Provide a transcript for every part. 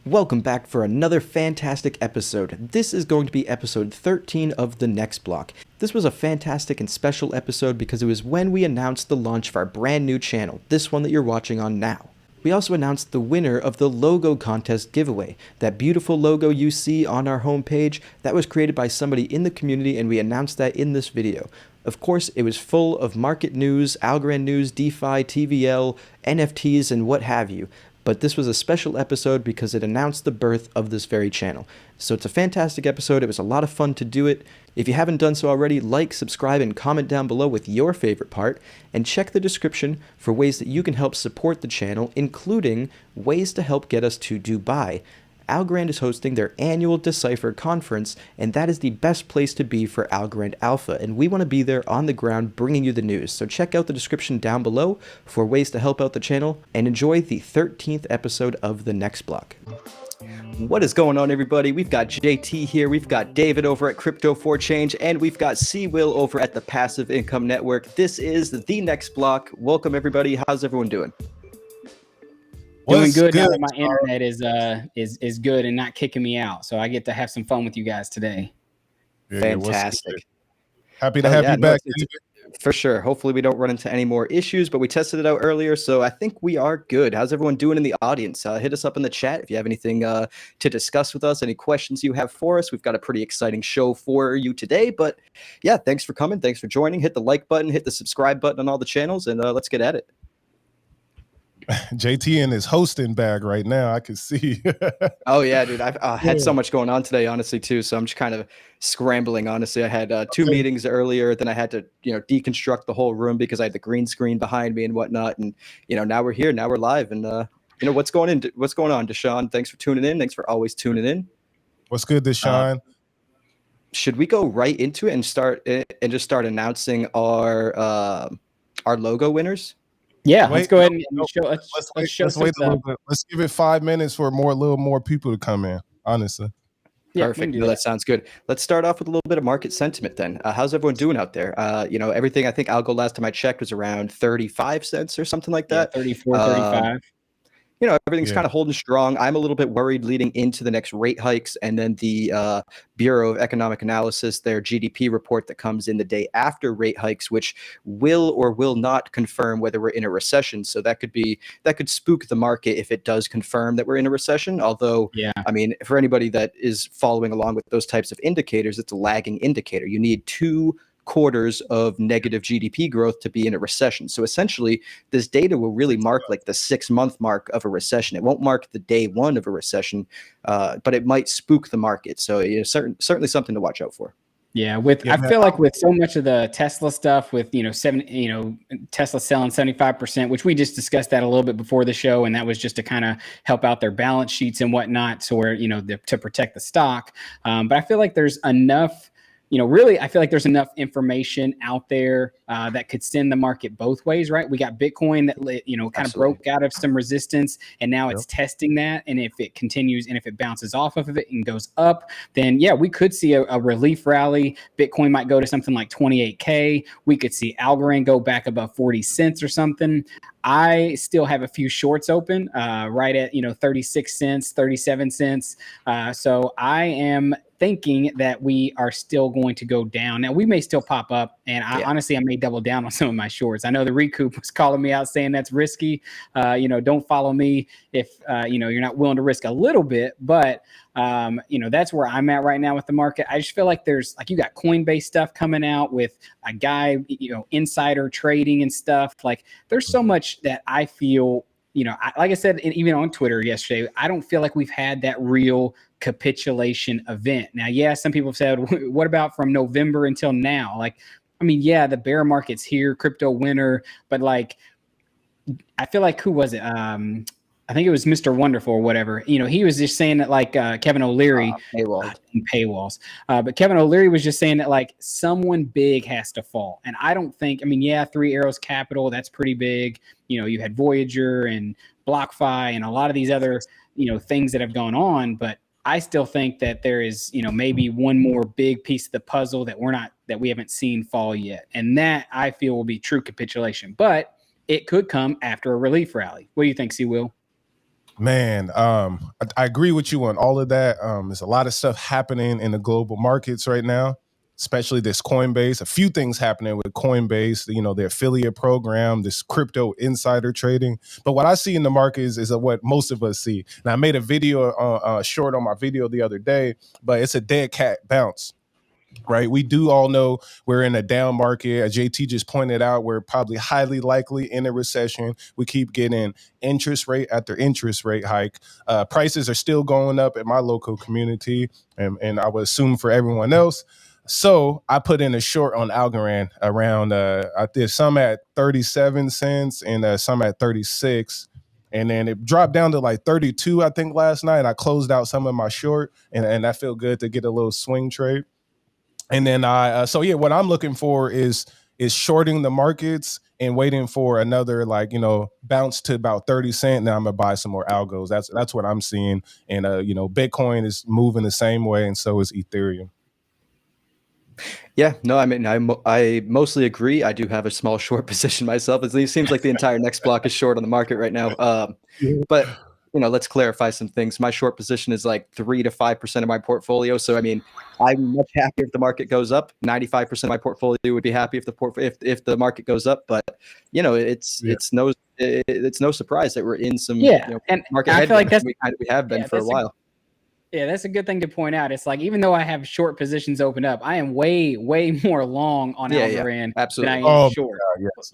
Welcome back for another fantastic episode. This is going to be episode 13 of The Next Block. This was a fantastic and special episode because it was when we announced the launch of our brand new channel, this one that you're watching on now. We also announced the winner of the logo contest giveaway. That beautiful logo you see on our homepage, that was created by somebody in the community, and we announced that in this video. Of course, it was full of market news, Algorand news, DeFi, TVL, NFTs, and what have you. But this was a special episode because it announced the birth of this very channel. So it's a fantastic episode. It was a lot of fun to do it. If you haven't done so already, like, subscribe, and comment down below with your favorite part, and check the description for ways that you can help support the channel, including ways to help get us to Dubai. Algorand is hosting their annual Decipher conference, and that is the best place to be for Algorand Alpha, and we want to be there on the ground bringing you the news. So check out the description down below for ways to help out the channel, and enjoy the 13th episode of The Next Block. What is going on, everybody? We've got JT here, we've got David over at Crypto for Change, and we've got C-Will over at the Passive Income Network. This is The Next Block. Welcome, everybody. How's everyone doing? Doing good now that my internet is good and not kicking me out, so I get to have some fun with you guys today. Yeah, fantastic. Happy to have you back. For sure. Hopefully we don't run into any more issues, but we tested it out earlier, so I think we are good. How's everyone doing in the audience? Hit us up in the chat if you have anything to discuss with us, any questions you have for us. We've got a pretty exciting show for you today, but yeah, thanks for coming. Thanks for joining. Hit the like button, hit the subscribe button on all the channels, and let's get at it. JT in his hosting bag right now. I can see. Oh yeah, dude. I've had so much going on today, honestly, too. So I'm just kind of scrambling. Honestly, I had two meetings earlier. Then I had to, deconstruct the whole room because I had the green screen behind me and whatnot. And now we're here. Now we're live. And what's going on, Deshaun? Thanks for tuning in. Thanks for always tuning in. What's good, Deshaun? Should we go right into it and just start announcing our logo winners? Yeah, let's go ahead and show. Let's wait a little bit. Let's give it 5 minutes for a little more people to come in. Honestly, yeah, perfect. No, that sounds good. Let's start off with a little bit of market sentiment then. How's everyone doing out there? Everything. I think algo last time I checked was around 35 cents or something like that. 34, 35. Everything's kind of holding strong. I'm a little bit worried leading into the next rate hikes, and then the Bureau of Economic Analysis, their GDP report that comes in the day after rate hikes, which will or will not confirm whether we're in a recession. So that could spook the market if it does confirm that we're in a recession. Although, I mean, for anybody that is following along with those types of indicators, it's a lagging indicator. You need 2 quarters of negative GDP growth to be in a recession. So essentially, this data will really mark like the 6-month mark of a recession. It won't mark the day one of a recession, but it might spook the market. So certainly something to watch out for. Yeah, I feel like with so much of the Tesla stuff, with Tesla selling 75%, which we just discussed that a little bit before the show, and that was just to kind of help out their balance sheets and whatnot, so where to protect the stock. But I feel like there's enough. I feel like there's enough information out there that could send the market both ways, right? We got Bitcoin that, kind of broke out of some resistance, and now it's testing that. And if it continues and if it bounces off of it and goes up, then we could see a relief rally. Bitcoin might go to something like 28K. We could see Algorand go back above 40 cents or something. I still have a few shorts open right at 36 cents, 37 cents. So I am thinking that we are still going to go down. Now, we may still pop up, and honestly, I may double down on some of my shorts. I know the Recoup was calling me out saying that's risky. Don't follow me if you're not willing to risk a little bit, but that's where I'm at right now with the market. I just feel like there's you got Coinbase stuff coming out with a guy, insider trading and stuff. Like, there's so much that I feel, like I said, even on Twitter yesterday, I don't feel like we've had that real capitulation event. Now, some people have said, what about from November until now? The bear market's here, crypto winter, but I feel like, who was it? I think it was Mr. Wonderful or whatever. He was just saying that Kevin O'Leary paywalls. But Kevin O'Leary was just saying that someone big has to fall. And I don't think, 3 Arrows Capital, that's pretty big. You had Voyager and BlockFi and a lot of these other, things that have gone on. But I still think that there is, maybe one more big piece of the puzzle that we haven't seen fall yet. And that, I feel, will be true capitulation. But it could come after a relief rally. What do you think, C. Will? Man, I agree with you on all of that. There's a lot of stuff happening in the global markets right now, especially this Coinbase. A few things happening with Coinbase, their affiliate program, this crypto insider trading. But what I see in the market is what most of us see. And I made a video, short on my video the other day, but it's a dead cat bounce. Right. We do all know we're in a down market. As JT just pointed out, we're probably highly likely in a recession. We keep getting interest rate after interest rate hike. Prices are still going up in my local community, and I would assume for everyone else. So I put in a short on Algorand around, I did some at 37 cents and some at 36. And then it dropped down to like 32, I think, last night. I closed out some of my short, and that felt good to get a little swing trade. And then what I'm looking for is shorting the markets and waiting for another bounce to about 30 cents. Now I'm gonna buy some more algos. That's what I'm seeing. And Bitcoin is moving the same way, and so is Ethereum. Yeah, no, I mean, I mostly agree. I do have a small short position myself. It seems like the entire next block is short on the market right now. But let's clarify some things. My short position is like 3 to 5% of my portfolio. So I mean, I'm much happier if the market goes up. 95% of my portfolio would be happy if the market goes up. But it's no surprise that we're in some and market I feel like headwinds. We have been for a while. Yeah, that's a good thing to point out. It's like, even though I have short positions opened up, I am way, way more long on Algorand than I am short.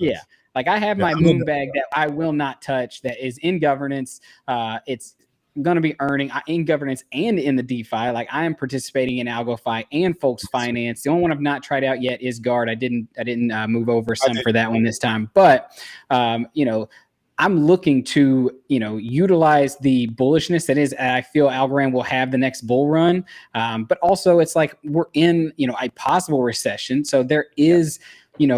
Yes. Like I have my moon bag that I will not touch that is in governance. It's going to be earning in governance and in the DeFi. Like I am participating in AlgoFi and Folks Finance. The only one I've not tried out yet is Guard. I didn't move over some for that one this time. But, I'm looking to, utilize the bullishness that is, I feel Algorand will have the next bull run. But also it's like we're in, a possible recession. So there is,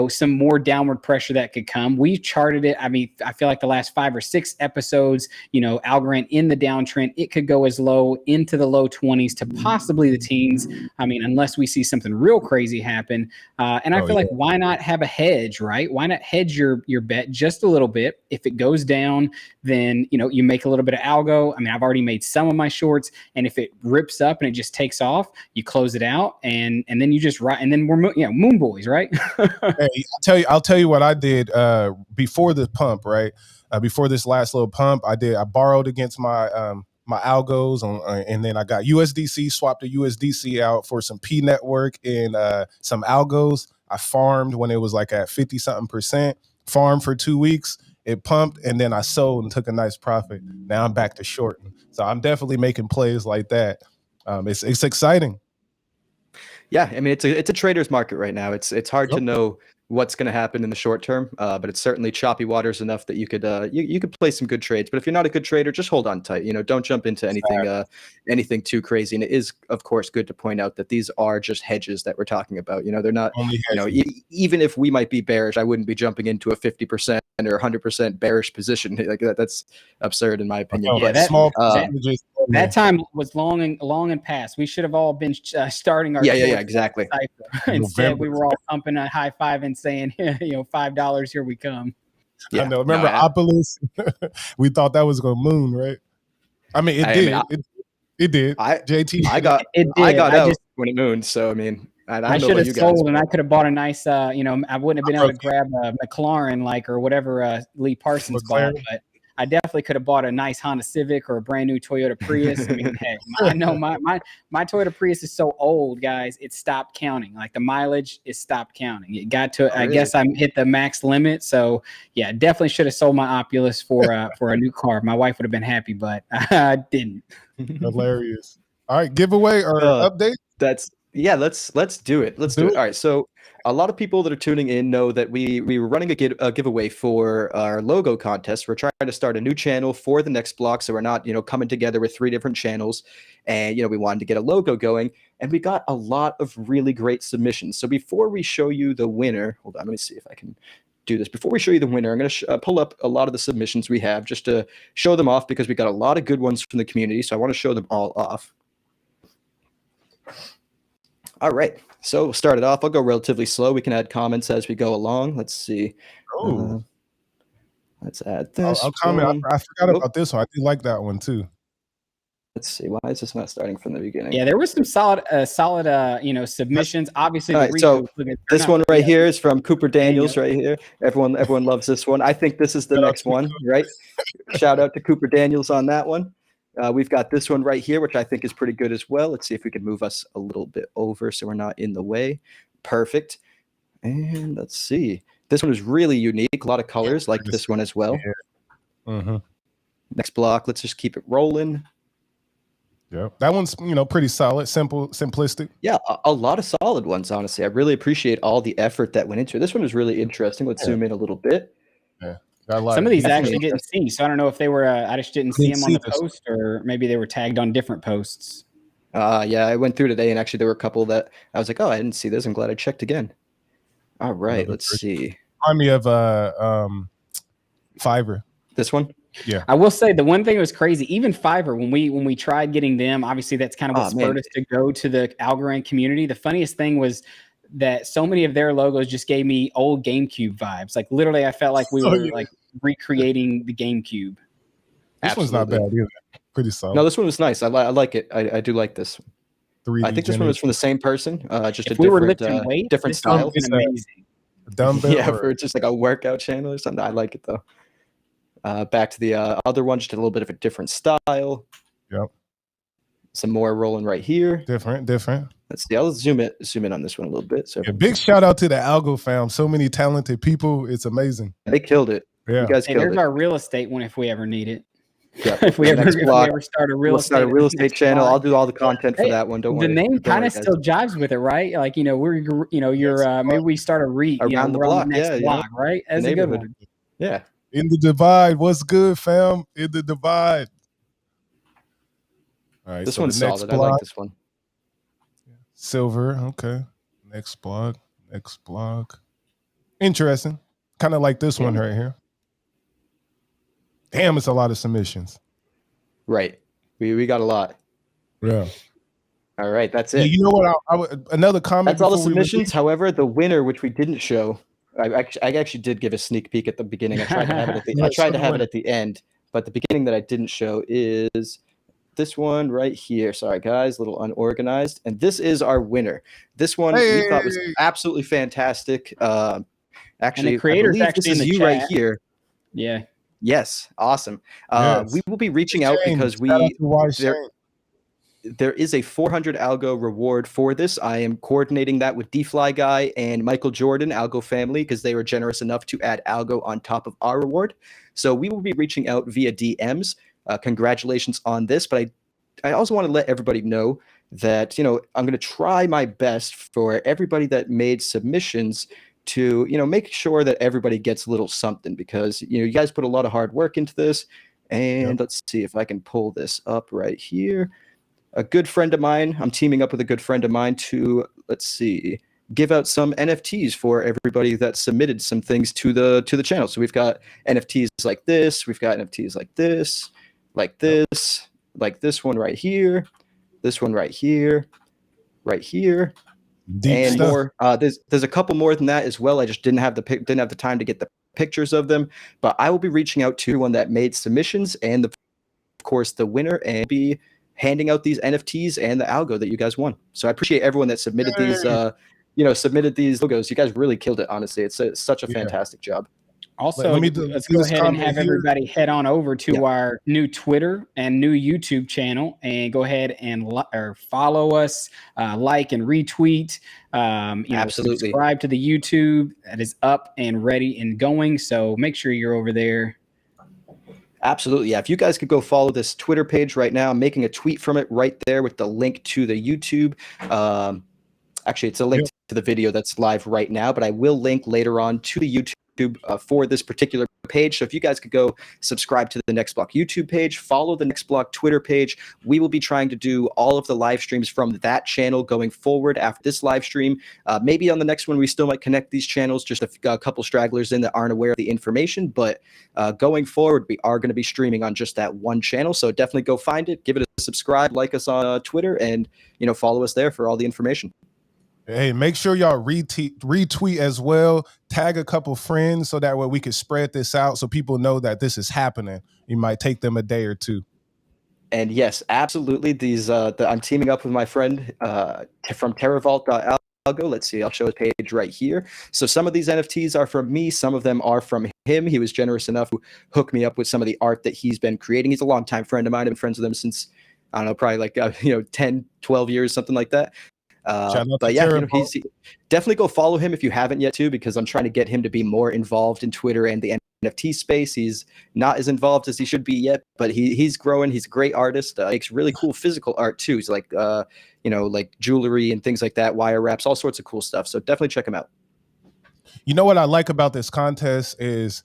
some more downward pressure that could come. We charted it. I mean, I feel like the last 5 or 6 episodes, Algorand in the downtrend, it could go as low into the low 20s to possibly the teens. I mean, unless we see something real crazy happen. And I feel like, why not have a hedge, right? Why not hedge your bet just a little bit? If it goes down, then, you make a little bit of algo. I mean, I've already made some of my shorts, and if it rips up and it just takes off, you close it out, and then you just and then we're moon boys, right? Hey, I'll tell you what I did before the pump, right? Before this last little pump, I borrowed against my my algos and then I got USDC, swapped the USDC out for some P network and some algos. I farmed when it was like at 50 something percent, farmed for 2 weeks. It pumped, and then I sold and took a nice profit. Now I'm back to shorting. So I'm definitely making plays like that. It's exciting. Yeah, I mean, it's a trader's market right now. It's hard to know what's going to happen in the short term, but it's certainly choppy waters enough that you could you could play some good trades. But if you're not a good trader, just hold on tight. Don't jump into anything too crazy. And it is, of course, good to point out that these are just hedges that we're talking about. They're not. Even if we might be bearish, I wouldn't be jumping into a 50% or 100% bearish position like that. That's absurd in my opinion. Yeah, that time was long and past. We should have all been starting our exactly. Instead, we were all pumping a high five and saying, $5, here we come. Yeah, I know. Remember Opulus? We thought that was going to moon, right? I mean, it did. JT, I got out when it mooned. So I mean, I should have sold, and I could have bought a nice. I wouldn't have been able to grab a McLaren or whatever Lee Parsons bought, but I definitely could have bought a nice Honda Civic or a brand new Toyota Prius. I mean, hey, I know my Toyota Prius is so old, guys. It stopped counting. Like the mileage is stopped counting. It got to. I guess I hit the max limit. So yeah, definitely should have sold my Opulus for a new car. My wife would have been happy, but I didn't. Hilarious. All right, giveaway or update? Let's do it. Let's do it. All right. So a lot of people that are tuning in know that we were running a giveaway for our logo contest. We're trying to start a new channel for the next block, so we're not coming together with 3 different channels, and we wanted to get a logo going, and we got a lot of really great submissions. So before we show you the winner, hold on, let me see if I can do this. Before we show you the winner, I'm going to pull up a lot of the submissions we have just to show them off, because we got a lot of good ones from the community. So I want to show them all off. All right, so we'll start it off. I'll go relatively slow. We can add comments as we go along. Let's see. Let's add this. I'll comment. one. I forgot Oop. about this one. I do like that one too. Let's see. Why is this not starting from the beginning? Yeah, there was some solid, submissions. Obviously, All the right, so retweets look at- this not- one right yeah, here is from Cooper Daniels Daniels. right here. Everyone loves this one. I think this is the next one, right? Shout out to Cooper Daniels on that one. We've got this one right here, which I think is pretty good as well. Let's see if we can move us a little bit over so we're not in the way. Perfect. And let's see. This one is really unique. A lot of colors like this one as well. Yeah. Mm-hmm. Next block. Let's just keep it rolling. Yeah, that one's pretty solid, simple, simplistic. Yeah, a lot of solid ones, honestly. I really appreciate all the effort that went into it. This one was really interesting. Let's zoom in a little bit. Yeah, some of these I actually didn't see, so I don't know if they were. I just didn't see them on the post, or maybe they were tagged on different posts. Yeah, I went through today, and actually there were a couple that I was like, oh, I didn't see this. I'm glad I checked again. All right, let's see. Remind me of Fiverr. This one? Yeah, I will say the one thing that was crazy. Even Fiverr, when we tried getting them, obviously that's kind of what spurred us to go to the Algorand community. The funniest thing was that so many of their logos just gave me old GameCube vibes. Like literally, I felt like we were like recreating the GameCube. This one's not bad either. Pretty solid. No, this one was nice. I like it. I do like this. I think this one was from the same person. Just if a different, weight, different style. It's amazing. Dumbbell, yeah, for just like a workout channel or something. I like it though. Back to the other one, just a little bit of a different style. Yep. Some more rolling right here. Different. Let's see. I'll zoom in on this one a little bit. So big shout out to the Algo fam. So many talented people. It's amazing. They killed it. Yeah. You guys killed there's it. our real estate one if we ever need it. Yeah. if we ever start a real estate channel, I'll do all the content for that one. Don't worry. The name kind of still jives with it, right? Like maybe we start a REIT around the block. Block, right? That's a good one. Yeah. In the divide. What's good, fam? In the divide. All right. This one's solid. I like this one. Silver. Okay. Next block. Interesting. Kind of like this one right here. Damn, it's a lot of submissions. Right. We got a lot. Yeah. All right. That's it. Yeah, you know what? Another comment. That's all the submissions. However, the winner, which we didn't show, I actually did give a sneak peek at the beginning. I tried to have it at the end, but the beginning that I didn't show is this one right here. Sorry, guys, a little unorganized. And this is our winner. This one we thought was absolutely fantastic. Actually, and the creator's actually this is you right here. Yeah. Yes. Awesome. Yes. We will be reaching out because there is a 400 algo reward for this. I am coordinating that with DFly Guy and Michael Jordan, Algo family, because they were generous enough to add algo on top of our reward. So we will be reaching out via DMs. Congratulations on this. But I also want to let everybody know that, I'm going to try my best for everybody that made submissions to, make sure that everybody gets a little something, because, you guys put a lot of hard work into this. And let's see if I can pull this up right here. A good friend of mine, I'm teaming up with a good friend of mine to, let's see, give out some NFTs for everybody that submitted some things to the channel. So we've got NFTs like this, we've got NFTs like this, like this one right here, this one right here, Deep and stuff. more. There's a couple more than that as well. I just didn't have the time to get the pictures of them, but I will be reaching out to one that made submissions and of course the winner, and be handing out these NFTs and the algo that you guys won. So I appreciate everyone that submitted these, submitted these logos. You guys really killed it. Honestly, it's such a fantastic job. Also, let's go ahead and have everybody head on over to our new Twitter and new YouTube channel and go ahead and follow us, like and retweet. Absolutely. Subscribe to the YouTube that is up and ready and going. So make sure you're over there. Absolutely. Yeah. If you guys could go follow this Twitter page right now, I'm making a tweet from it right there with the link to the YouTube. Actually, it's a link to the video that's live right now, but I will link later on to the YouTube for this particular page. So if you guys could go subscribe to the Next Block YouTube page, follow the Next Block Twitter page. We will be trying to do all of the live streams from that channel going forward after this live stream. Maybe on the next one, we still might connect these channels, just a couple stragglers in that aren't aware of the information. But going forward, we are going to be streaming on just that one channel. So definitely go find it, give it a subscribe, like us on Twitter, and follow us there for all the information. Hey, make sure y'all retweet as well. Tag a couple friends so that way we can spread this out so people know that this is happening. It might take them a day or two. And yes, absolutely. I'm teaming up with my friend from TerraVault.algo. Let's see, I'll show his page right here. So some of these NFTs are from me, some of them are from him. He was generous enough to hook me up with some of the art that he's been creating. He's a longtime friend of mine. I've been friends with him since, I don't know, probably like 10, 12 years, something like that. But yeah, he's definitely go follow him if you haven't yet too, because I'm trying to get him to be more involved in Twitter and the NFT space. He's not as involved as he should be yet, but he's growing. He's a great artist. Makes really cool physical art too. He's like like jewelry and things like that, wire wraps, all sorts of cool stuff. So definitely check him out. You know what I like about this contest is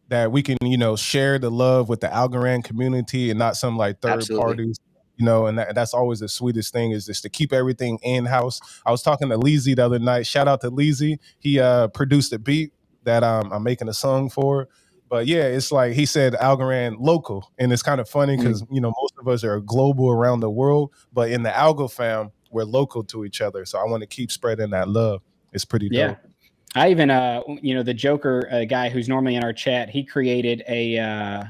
that we can, share the love with the Algorand community and not some like third parties. And that's always the sweetest thing, is just to keep everything in-house. I was talking to Leezy the other night. Shout out to Leezy. He produced a beat that I'm making a song for. But yeah, it's like he said Algorand local. And it's kind of funny because, most of us are global around the world. But in the Algo fam, we're local to each other. So I want to keep spreading that love. It's pretty dope. Yeah. I even, the Joker guy who's normally in our chat, he created a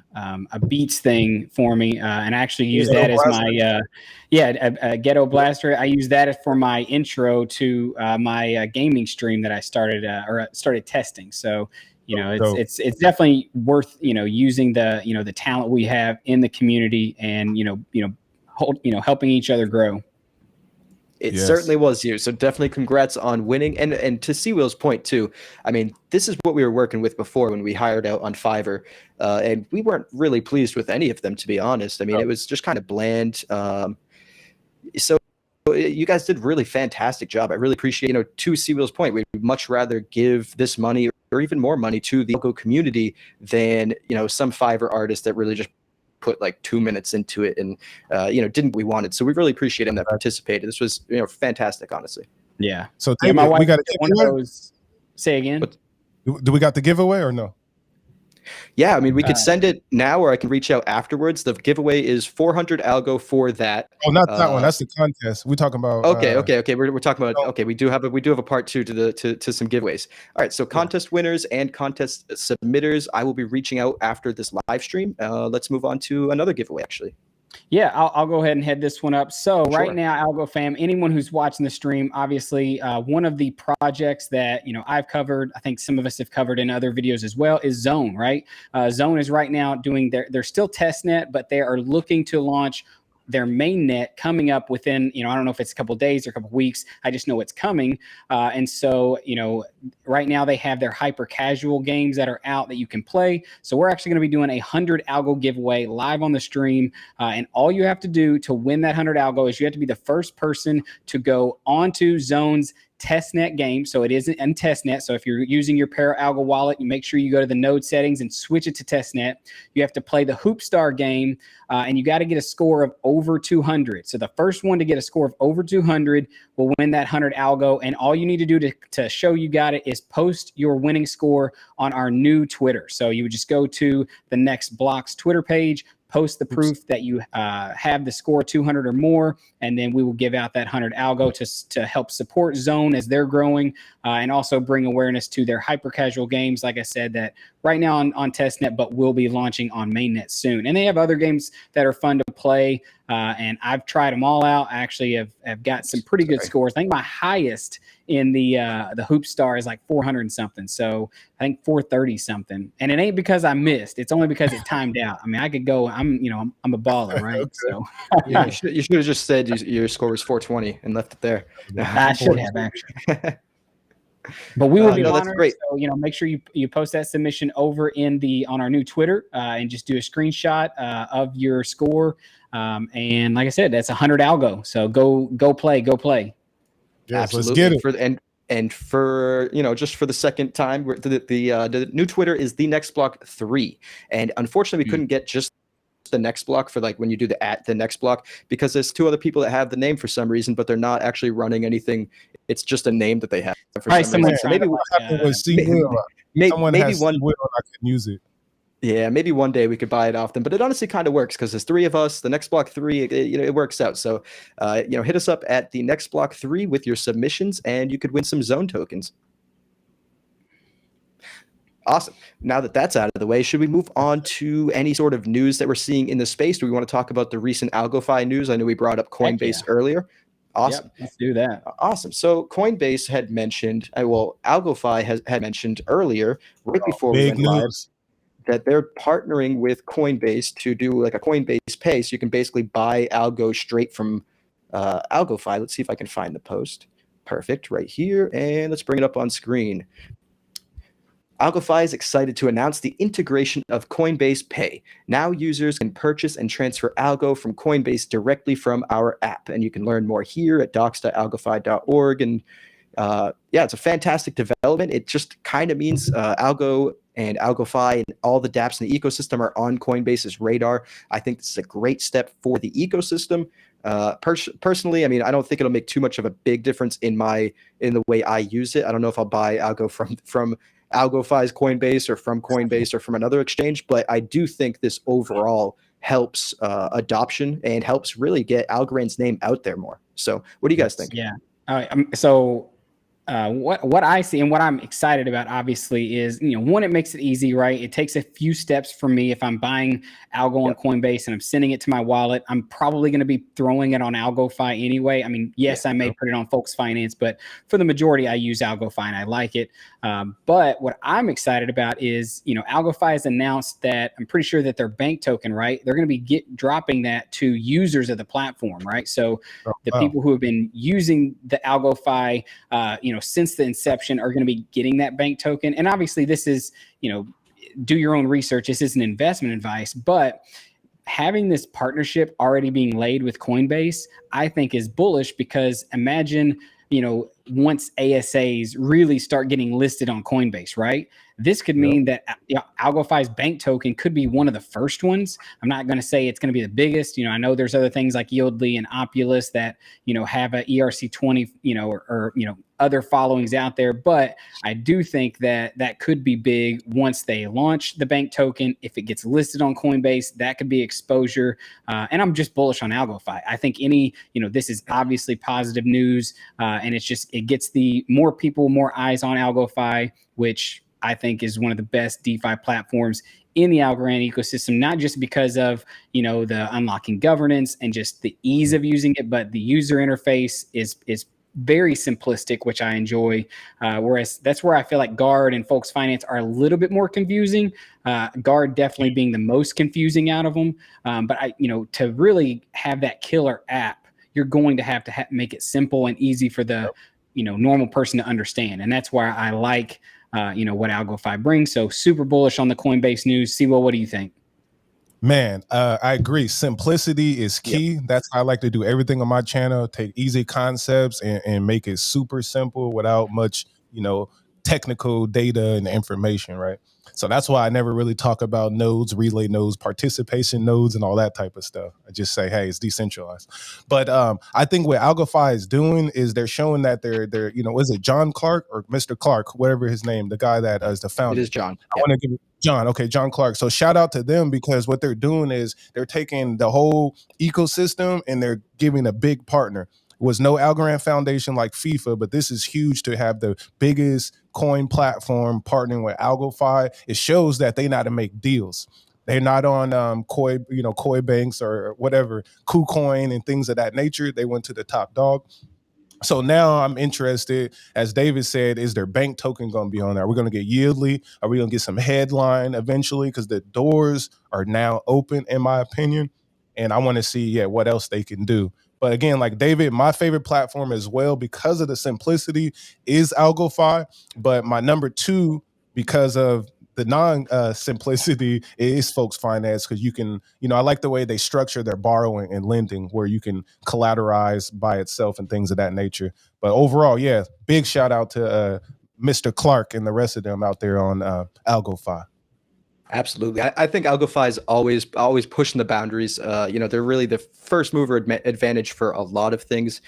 beats thing for me, and I actually use that as my, a Ghetto Blaster. I use that for my intro to my gaming stream that I started testing. So, it's definitely worth using the talent we have in the community and helping each other grow. It certainly was you. So definitely congrats on winning. And to Seawheel's point too, I mean, this is what we were working with before when we hired out on Fiverr. And we weren't really pleased with any of them, to be honest. I mean, it was just kind of bland. So you guys did really fantastic job. I really appreciate, to Seawheel's point, we'd much rather give this money or even more money to the Algo community than, some Fiverr artist that really just put like 2 minutes into it and didn't what we wanted. So we really appreciate him that participated. This was fantastic, honestly. Yeah. So my wife, we got one of those. Say again. Do we got the giveaway or no? Yeah, I mean, we could send it now, or I can reach out afterwards. The giveaway is 400 algo for that. Oh, not that one. That's the contest. We're talking about. Okay. We're talking about. Okay, we do have a part two to some giveaways. All right, so contest winners and contest submitters, I will be reaching out after this live stream. Let's move on to another giveaway, actually. Yeah, I'll go ahead and head this one up. So right now, Algo fam, anyone who's watching the stream, obviously, one of the projects that I've covered, I think some of us have covered in other videos as well, is Zone. Right, Zone is right now doing they're still test net, but they are looking to launch their main net coming up within, I don't know if it's a couple of days or a couple of weeks. I just know it's coming. And so, right now they have their hyper casual games that are out that you can play. So we're actually going to be doing 100 algo giveaway live on the stream. And all you have to do to win that 100 algo is you have to be the first person to go onto Zone's testnet game. So it isn't in testnet. So if you're using your Algo wallet, you make sure you go to the node settings and switch it to testnet. You have to play the Hoopstar game, and you got to get a score of over 200. So the first one to get a score of over 200 will win that 100 algo. And all you need to do to show you got it is post your winning score on our new Twitter. So you would just go to the Next Block's Twitter page, post the proof that you have the score 200 or more, and then we will give out that 100 algo to help support Zone as they're growing, and also bring awareness to their hyper casual games, like I said, that right now on testnet, but will be launching on mainnet soon. And they have other games that are fun to play, and I've tried them all out. I actually have got some pretty good scores. I think my highest in the Hoopstar is like 400 and something. So I think 430 something. And it ain't because I missed. It's only because it timed out. I mean, I could go. I'm a baller, right? Okay. So yeah, you should have just said your score was 420 and left it there. I should have actually. But we will be honored. That's great. So make sure you post that submission over on our new Twitter, and just do a screenshot of your score. And like I said, that's 100 algo. So go play. Yes, absolutely. Let's get it. And for just for the second time, the new Twitter is thenextblock3, and unfortunately we couldn't get just the next block for like when you do the next block, because there's two other people that have the name for some reason, but they're not actually running anything. It's just a name that they have for some reason. So maybe someone has one. I can use it. Yeah, maybe one day we could buy it off them, but it honestly kind of works because there's three of us. The Next Block 3, it works out. So, hit us up at the Next Block 3 with your submissions, and you could win some zone tokens. Awesome. Now that that's out of the way, should we move on to any sort of news that we're seeing in the space? Do we want to talk about the recent AlgoFi news? I know we brought up Coinbase earlier. Awesome. Yep, let's do that. Awesome. So Coinbase had mentioned, AlgoFi had mentioned earlier, right before we went live, that they're partnering with Coinbase to do like a Coinbase Pay, so you can basically buy algo straight from AlgoFi. Let's see if I can find the post. Perfect, right here, and let's bring it up on screen. AlgoFi is excited to announce the integration of Coinbase Pay. Now users can purchase and transfer algo from Coinbase directly from our app, and you can learn more here at docs.algofi.org. And it's a fantastic development. It just kind of means algo and AlgoFi and all the dApps in the ecosystem are on Coinbase's radar. I think this is a great step for the ecosystem. Personally, I mean, I don't think it'll make too much of a big difference in the way I use it. I don't know if I'll buy algo from AlgoFi's Coinbase or from Coinbase or from another exchange, but I do think this overall helps adoption and helps really get Algorand's name out there more. So what do you guys think? Yeah. All right. So what I see and what I'm excited about, obviously, is, one, it makes it easy, right? It takes a few steps for me. If I'm buying algo on Coinbase and I'm sending it to my wallet, I'm probably going to be throwing it on AlgoFi anyway. I mean, yes, I may put it on Folks Finance, but for the majority, I use AlgoFi and I like it. But what I'm excited about is, AlgoFi has announced that, I'm pretty sure that their bank token, right? They're going to be dropping that to users of the platform, right? So people who have been using the AlgoFi, since the inception are going to be getting that bank token. And obviously this is, do your own research. This isn't investment advice, but having this partnership already being laid with Coinbase, I think is bullish, because imagine, once ASAs really start getting listed on Coinbase, right? This could mean that AlgoFi's bank token could be one of the first ones. I'm not going to say it's going to be the biggest. I know there's other things like Yieldly and Opulus that, have a ERC20, or other followings out there. But I do think that that could be big once they launch the bank token. If it gets listed on Coinbase, that could be exposure. And I'm just bullish on AlgoFi. I think this is obviously positive news. And it gets the more people, more eyes on AlgoFi, which I think is one of the best DeFi platforms in the Algorand ecosystem, not just because of, the unlocking governance and just the ease of using it, but the user interface is very simplistic, which I enjoy. Whereas that's where I feel like Guard and Folks Finance are a little bit more confusing. Guard definitely being the most confusing out of them. But to really have that killer app, you're going to have to make it simple and easy for the, normal person to understand. And that's why I like, what AlgoFi brings. So super bullish on the Coinbase news. Sewell, what do you think? Man, I agree. Simplicity is key. That's how I like to do everything on my channel. Take easy concepts and make it super simple without much, technical data and information, right? So that's why I never really talk about nodes, relay nodes, participation nodes, and all that type of stuff. I just say, hey, it's decentralized. But I think what AlgoFi is doing is they're showing that they're is it John Clark or Mr. Clark, whatever his name, the guy that is the founder. It is John. I want to give John. Okay, John Clark. So shout out to them, because what they're doing is they're taking the whole ecosystem and they're giving a big partner. Was no Algorand Foundation like FIFA, but this is huge to have the biggest coin platform partnering with AlgoFi. It shows that they know how to make deals. They're not on Koi banks or whatever, KuCoin and things of that nature. They went to the top dog. So now I'm interested, as David said, is their bank token going to be on there? Are we going to get Yieldly? Are we going to get some headline eventually? Because the doors are now open, in my opinion. And I want to see, what else they can do. But again, like David, my favorite platform as well, because of the simplicity, is AlgoFi. But my number two, because of the non-simplicity, is Folks Finance, because you can, I like the way they structure their borrowing and lending, where you can collateralize by itself and things of that nature. But overall, big shout out to Mr. Clark and the rest of them out there on AlgoFi. Absolutely. I think AlgoFi is always pushing the boundaries. They're really the first mover advantage for a lot of things.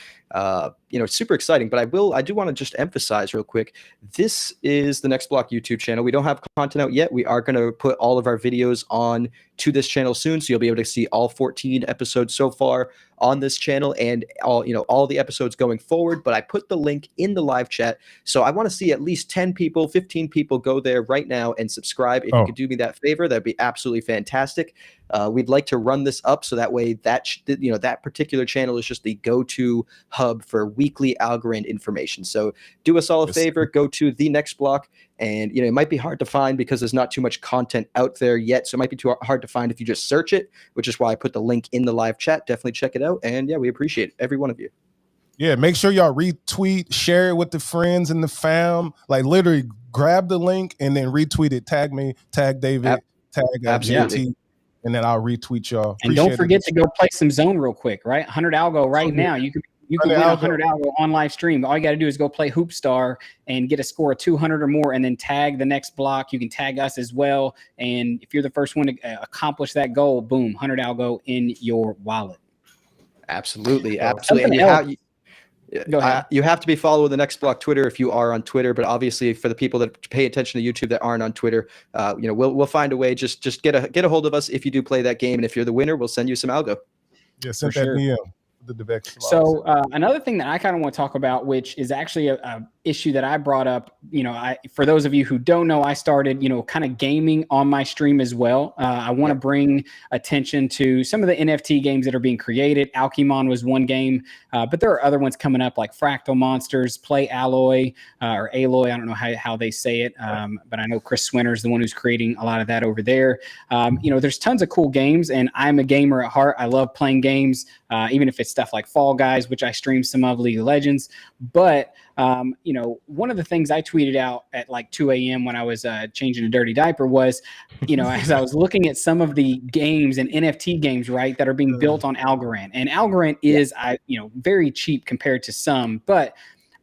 Super exciting. But I do want to just emphasize real quick, this is the Next Block YouTube channel. We don't have content out yet. We are going to put all of our videos on to this channel soon, so you'll be able to see all 14 episodes so far on this channel, and all the episodes going forward. But I put the link in the live chat, so I want to see at least 10 people, 15 people go there right now and subscribe. If you could do me that favor, that'd be absolutely fantastic. We'd like to run this up so that way that particular channel is just the go-to hub for weekly Algorand information. So do us all a favor, go to the Next Block, and it might be hard to find because there's not too much content out there yet. So it might be too hard to find if you just search it, which is why I put the link in the live chat. Definitely check it out. And yeah, we appreciate every one of you. Yeah, make sure y'all retweet, share it with the friends and the fam. Like literally grab the link and then retweet it. Tag me, tag David, tag JT. And then I'll retweet y'all. And don't forget to go play some Zone real quick, right? 100 Algo right now. You can win 100 Algo on live stream. All you got to do is go play Hoopstar and get a score of 200 or more, and then tag the Next Block. You can tag us as well. And if you're the first one to accomplish that goal, boom, 100 Algo in your wallet. Absolutely. And you have to be following the Next Block Twitter if you are on Twitter, but obviously for the people that pay attention to YouTube that aren't on Twitter, we'll find a way. Just get a hold of us if you do play that game, and if you're the winner, we'll send you some algo. Yeah, send that DM. So another thing that I kind of want to talk about, which is actually a issue that I brought up, for those of you who don't know, I started, kind of gaming on my stream as well. I want to bring attention to some of the NFT games that are being created. Alchemon was one game, but there are other ones coming up like Fractal Monsters, Play Alloy, or Aloy. I don't know how they say it, but I know Chris Swinner is the one who's creating a lot of that over there. There's tons of cool games, and I'm a gamer at heart. I love playing games, even if it's stuff like Fall Guys, which I stream some of, League of Legends. But one of the things I tweeted out at like 2 a.m. when I was changing a dirty diaper was, as I was looking at some of the games and NFT games, right, that are being built on Algorand. And Algorand is, very cheap compared to some, but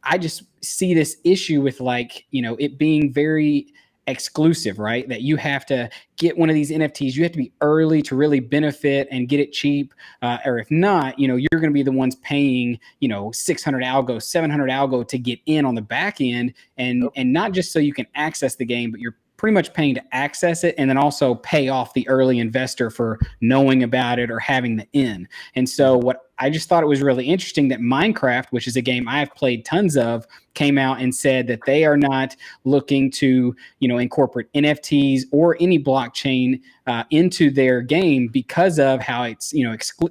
I just see this issue with it being very exclusive, right? That you have to get one of these NFTs. You have to be early to really benefit and get it cheap. Or if not, you're going to be the ones paying, 600 algo, 700 algo to get in on the back end. And not just so you can access the game, but you're pretty much paying to access it and then also pay off the early investor for knowing about it or having the in. And so what I just thought it was really interesting that Minecraft, which is a game I've played tons of, came out and said that they are not looking to, incorporate NFTs or any blockchain into their game because of how it's,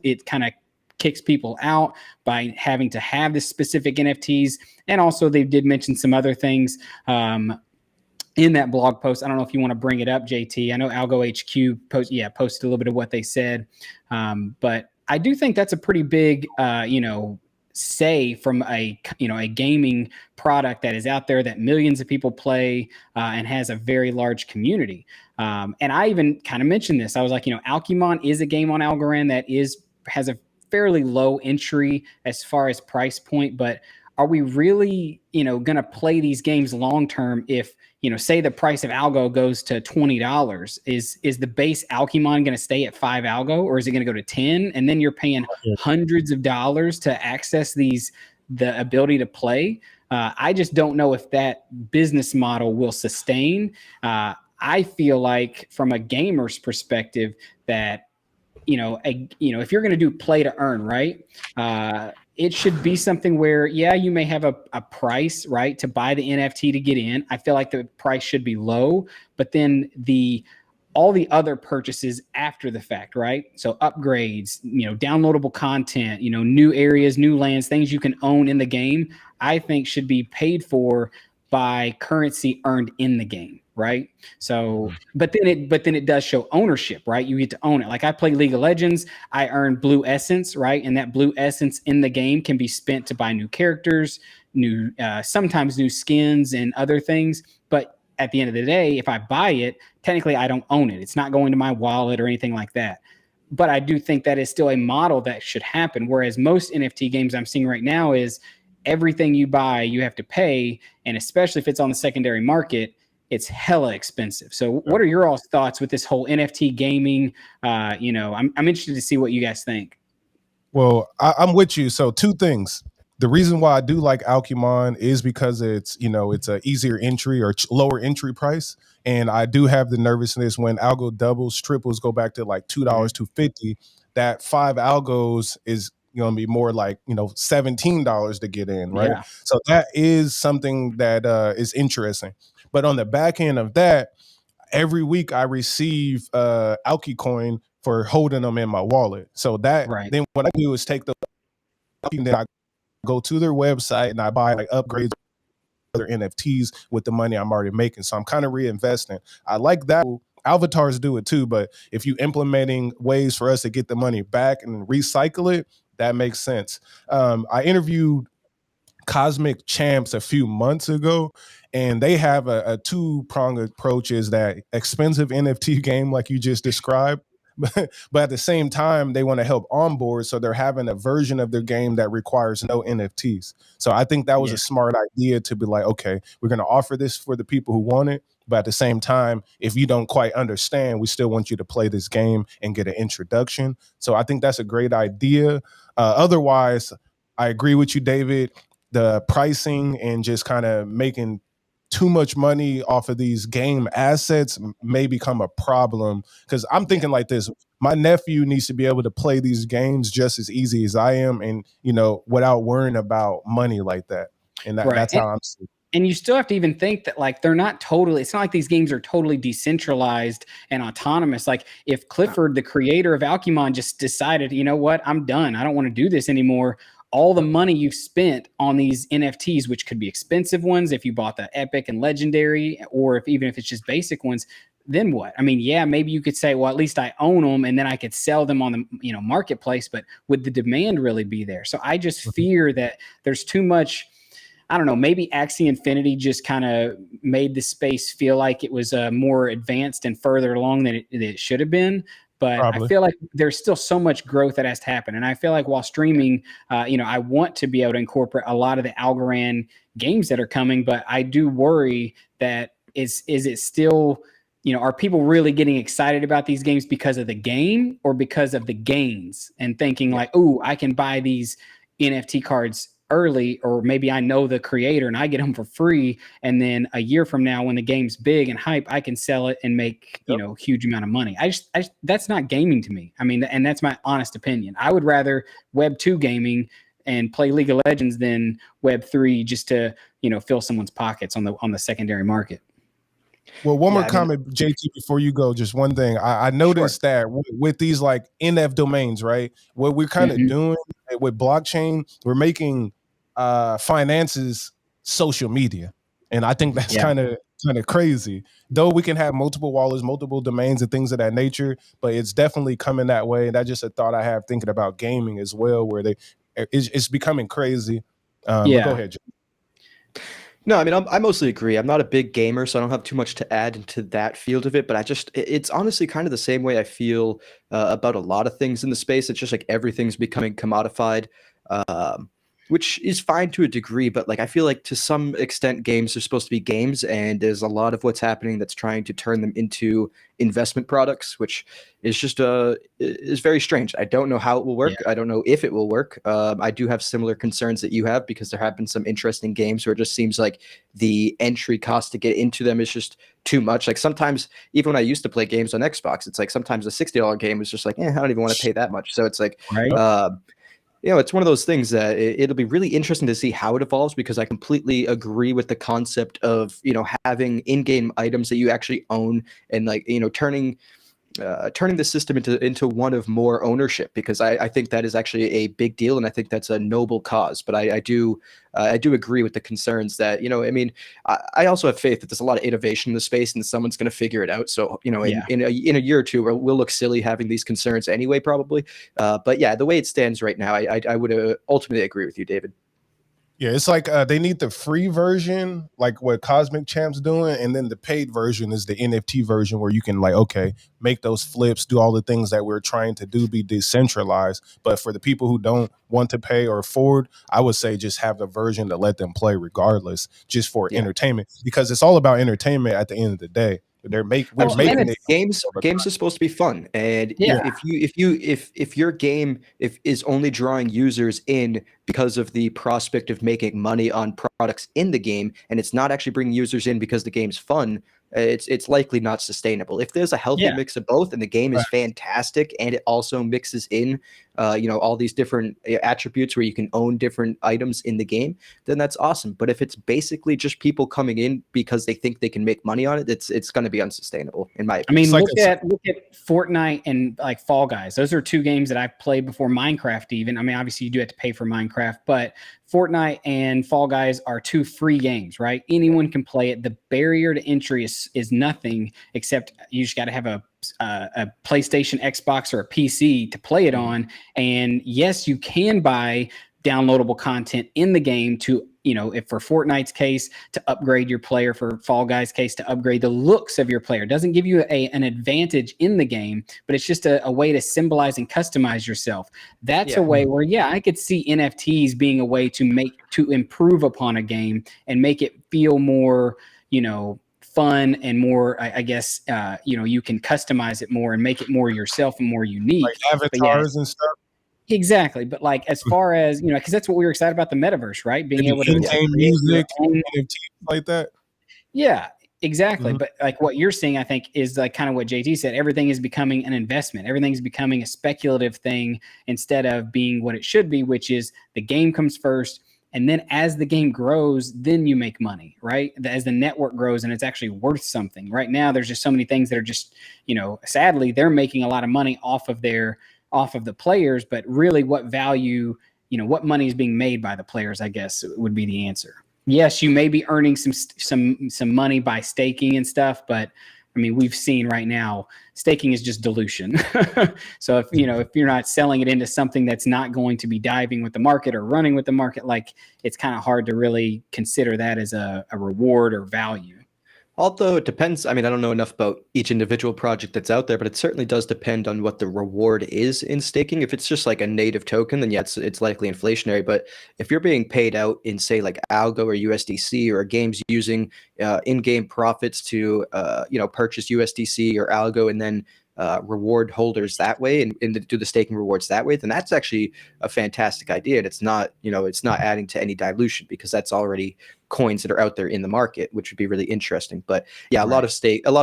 it kind of kicks people out by having to have this specific NFTs. And also they did mention some other things in that blog post. I don't know if you want to bring it up, JT. I know Algo HQ posted a little bit of what they said. But I do think that's a pretty big, say from a gaming product that is out there that millions of people play and has a very large community. And I even kind of mentioned this. I was like, Alchemon is a game on Algorand that has a fairly low entry as far as price point, but are we really, going to play these games long term if, say the price of algo goes to $20? Is the base Alchemon going to stay at 5 algo, or is it going to go to 10? And then you're paying hundreds of dollars to access the ability to play. I just don't know if that business model will sustain. I feel like from a gamer's perspective that, if you're going to do play to earn, right? It should be something where, you may have a price, right, to buy the NFT to get in. I feel like the price should be low, but then all the other purchases after the fact, right? So upgrades, downloadable content, new areas, new lands, things you can own in the game, I think should be paid for by currency earned in the game. Right. So, but then it does show ownership, right? You get to own it. Like I play League of Legends, I earn blue essence, right? And that blue essence in the game can be spent to buy new characters, sometimes new skins and other things. But at the end of the day, if I buy it, technically I don't own it. It's not going to my wallet or anything like that. But I do think that is still a model that should happen. Whereas most NFT games I'm seeing right now is everything you buy, you have to pay. And especially if it's on the secondary market, it's hella expensive. So what are your all's thoughts with this whole NFT gaming? I'm interested to see what you guys think. Well, I'm with you. So two things. The reason why I do like Alchemon is because it's, it's a easier entry or lower entry price. And I do have the nervousness when algo doubles, triples go back to like $2, $2.50. That 5 algos is going to be more like, $17 to get in, right? Yeah. So that is something that is interesting. But on the back end of that, every week I receive Alki coin for holding them in my wallet. So that Right. then what I do is take the and then I go to their website and I buy like upgrades, other NFTs with the money I'm already making. So I'm kind of reinvesting. I like that. Avatars do it too, but if you implementing ways for us to get the money back and recycle it, that makes sense. I interviewed Cosmic Champs a few months ago, and they have a two-pronged approach, is that expensive NFT game like you just described, but at the same time they want to help onboard, so they're having a version of their game that requires no NFTs. So I think that was a smart idea to be like, okay, we're going to offer this for the people who want it, but at the same time, if you don't quite understand, we still want you to play this game and get an introduction. So I think that's a great idea. Otherwise, I agree with you, David. The pricing and just kind of making too much money off of these game assets may become a problem, because I'm thinking like this: my nephew needs to be able to play these games just as easy as I am, and without worrying about money like that. And that's how I'm seeing. And you still have to even think that like they're not totally, it's not like these games are totally decentralized and autonomous. Like if Clifford, the creator of Alchemon, just decided, you know what, I'm done, I don't want to do this anymore, all the money you've spent on these NFTs, which could be expensive ones if you bought the epic and legendary, or even if it's just basic ones, then what? I mean, yeah, maybe you could say, well, at least I own them and then I could sell them on the marketplace, but would the demand really be there? So I just fear that there's too much. I don't know, maybe Axie Infinity just kind of made the space feel like it was more advanced and further along than it should have been. But Probably. I feel like there's still so much growth that has to happen. And I feel like while streaming, I want to be able to incorporate a lot of the Algorand games that are coming, but I do worry that is it still, are people really getting excited about these games because of the game or because of the gains and thinking like, oh, I can buy these NFT cards early, or maybe I know the creator and I get them for free, and then a year from now when the game's big and hype, I can sell it and make huge amount of money. I just that's not gaming to me. I mean, and that's my honest opinion. I would rather Web 2 gaming and play League of Legends than Web 3 just to fill someone's pockets on the secondary market. Well, one more comment, JT, before you go. Just one thing. I noticed that with these like NF domains, right? What we're kind of doing with blockchain, we're making finances social media, and I think that's kind of crazy. Though we can have multiple wallets, multiple domains, and things of that nature, but it's definitely coming that way. And that's just a thought I have thinking about gaming as well, where it's becoming crazy. But go ahead, JT. No, I mean, I mostly agree. I'm not a big gamer, so I don't have too much to add into that field of it, but it's honestly kind of the same way I feel about a lot of things in the space. It's just like everything's becoming commodified, which is fine to a degree, but like I feel like to some extent games are supposed to be games, and there's a lot of what's happening that's trying to turn them into investment products, which is just is very strange. I don't know how it will work. I don't know if it will work. I do have similar concerns that you have, because there have been some interesting games where it just seems like the entry cost to get into them is just too much. Like sometimes, even when I used to play games on Xbox, it's like sometimes a $60 game was just like, I don't even want to pay that much. So it's like, it's one of those things that it'll be really interesting to see how it evolves, because I completely agree with the concept of, having in-game items that you actually own, and like, turning the system into one of more ownership, because I think that is actually a big deal, and I think that's a noble cause. But I do agree with the concerns that, I mean, I also have faith that there's a lot of innovation in the space and someone's going to figure it out. So, in a year or two, we'll look silly having these concerns anyway, probably. But yeah, the way it stands right now, I would ultimately agree with you, David. Yeah, it's like they need the free version, like what Cosmic Champ's doing, and then the paid version is the NFT version, where you can make those flips, do all the things that we're trying to do, be decentralized. But for the people who don't want to pay or afford, I would say just have the version to let them play regardless, just for entertainment, because it's all about entertainment at the end of the day. We're Well, and making it games are supposed to be fun, and Yeah. if your game is only drawing users in because of the prospect of making money on products in the game, and it's not actually bringing users in because the game's fun, it's likely not sustainable. If there's a healthy Yeah. mix of both, and the game is fantastic, and it also mixes in all these different attributes where you can own different items in the game, then that's awesome. But if it's basically just people coming in because they think they can make money on it, it's going to be unsustainable, in my opinion. I mean, look at Fortnite and like Fall Guys. Those are two games that I've played before Minecraft even. I mean, obviously you do have to pay for Minecraft, but Fortnite and Fall Guys are two free games, right? Anyone can play it. The barrier to entry is nothing, except you just got to have a PlayStation, Xbox, or a PC to play it on. And yes, you can buy downloadable content in the game to, if for Fortnite's case, to upgrade your player, for Fall Guys case, to upgrade the looks of your player. It doesn't give you an advantage in the game, but it's just a way to symbolize and customize yourself. That's a way where, I could see NFTs being a way to improve upon a game and make it feel more, fun and more, I guess, you can customize it more and make it more yourself and more unique. like avatars and stuff. Exactly. But like, as far as, because that's what we were excited about the metaverse, right? Being able to in-game music, NFTs like that. Yeah, exactly. But like what you're seeing, I think, is like kind of what JT said. Everything is becoming an investment. Everything's becoming a speculative thing instead of being what it should be, which is the game comes first. And then as the game grows, then you make money, right? As the network grows and it's actually worth something. Right now, there's just so many things that are just, sadly, they're making a lot of money off of the players, but really what value, what money is being made by the players, I guess would be the answer. Yes, you may be earning some money by staking and stuff, but I mean, we've seen right now staking is just dilution. So if you're not selling it into something that's not going to be diving with the market or running with the market, like, it's kind of hard to really consider that as a reward or value. Although it depends, I mean, I don't know enough about each individual project that's out there, but it certainly does depend on what the reward is in staking. If it's just like a native token, then it's likely inflationary. But if you're being paid out in, say, like Algo or USDC, or games using in-game profits to purchase USDC or Algo and then reward holders that way and do the staking rewards that way, then that's actually a fantastic idea. And it's not adding to any dilution, because that's already coins that are out there in the market, which would be really interesting. But yeah, a lot of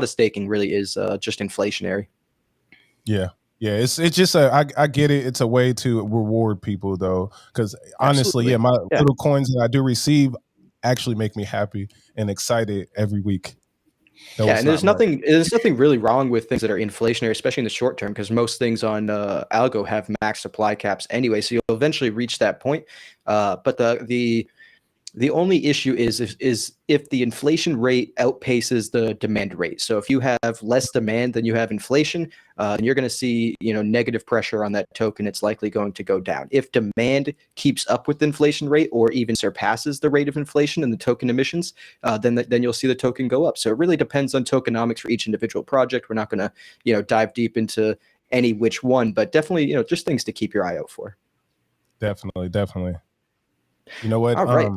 staking really is just inflationary. Yeah. It's just I get it. It's a way to reward people, though, because honestly, my little coins that I do receive actually make me happy and excited every week. And there's nothing really wrong with things that are inflationary, especially in the short term, because most things on Algo have max supply caps anyway, so you'll eventually reach that point. But the only issue is if the inflation rate outpaces the demand rate. So if you have less demand than you have inflation, then you're going to see negative pressure on that token. It's likely going to go down. If demand keeps up with the inflation rate or even surpasses the rate of inflation in the token emissions, then you'll see the token go up. So it really depends on tokenomics for each individual project. We're not going to dive deep into any which one, but definitely just things to keep your eye out for. Definitely. You know what? All right.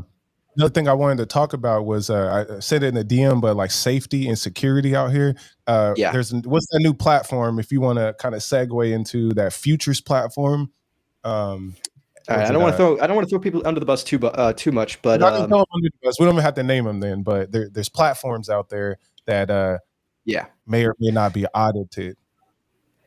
Another thing I wanted to talk about was I said it in the DM, but like safety and security out here. What's that new platform? If you want to kind of segue into that futures platform. I don't want to throw people under the bus too much, but I didn't throw them under the bus. We don't even have to name them then. But there's platforms out there that may or may not be audited.